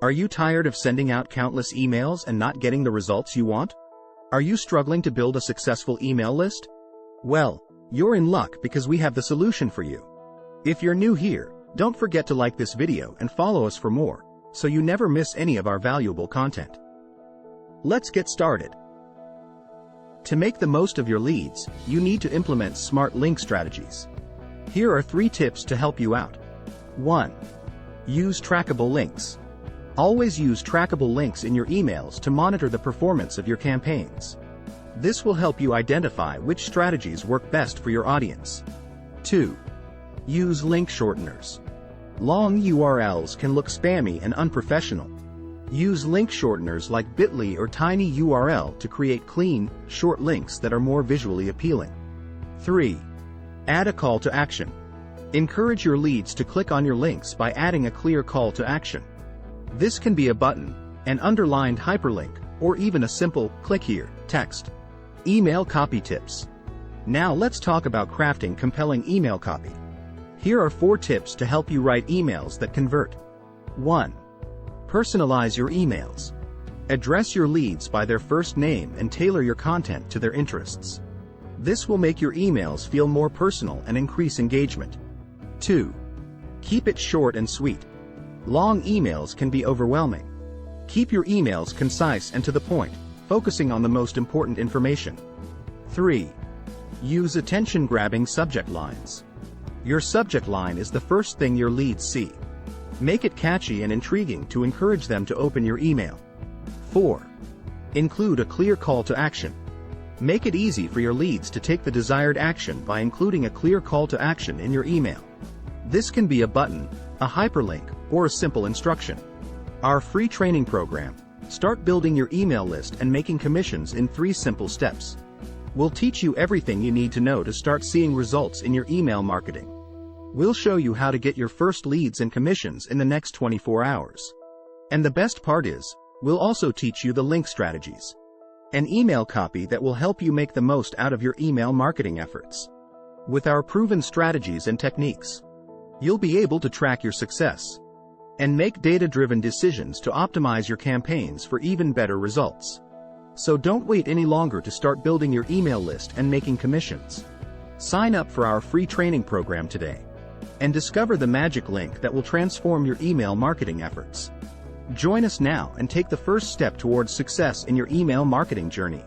Are you tired of sending out countless emails and not getting the results you want? Are you struggling to build a successful email list? Well, you're in luck because we have the solution for you. If you're new here, don't forget to like this video and follow us for more, so you never miss any of our valuable content. Let's get started. To make the most of your leads, you need to implement smart link strategies. Here are 3 tips to help you out. 1. Use trackable links. Always use trackable links in your emails to monitor the performance of your campaigns. This will help you identify which strategies work best for your audience. 2. Use link shorteners. Long URLs can look spammy and unprofessional. Use link shorteners like Bitly or tinyURL to create clean, short links that are more visually appealing. 3. Add a call to action. Encourage your leads to click on your links by adding a clear call to action. This can be a button, an underlined hyperlink, or even a simple "click here" text. Email copy tips. Now let's talk about crafting compelling email copy. Here are 4 tips to help you write emails that convert. 1. Personalize your emails. Address your leads by their first name and tailor your content to their interests. This will make your emails feel more personal and increase engagement. 2. Keep it short and sweet. Long emails can be overwhelming. Keep your emails concise and to the point, focusing on the most important information. 3. Use attention-grabbing subject lines. Your subject line is the first thing your leads see. Make it catchy and intriguing to encourage them to open your email. 4. Include a clear call to action. Make it easy for your leads to take the desired action by including a clear call to action in your email. This can be a button, a hyperlink, or a simple instruction. Our free training program, Start Building Your Email List and Making Commissions in 3 Simple Steps, will teach you everything you need to know to start seeing results in your email marketing. We'll show you how to get your first leads and commissions in the next 24 hours. And the best part is, we'll also teach you the link strategies, an email copy that will help you make the most out of your email marketing efforts. With our proven strategies and techniques, you'll be able to track your success and make data-driven decisions to optimize your campaigns for even better results. So don't wait any longer to start building your email list and making commissions. Sign up for our free training program today and discover the magic link that will transform your email marketing efforts. Join us now and take the first step towards success in your email marketing journey.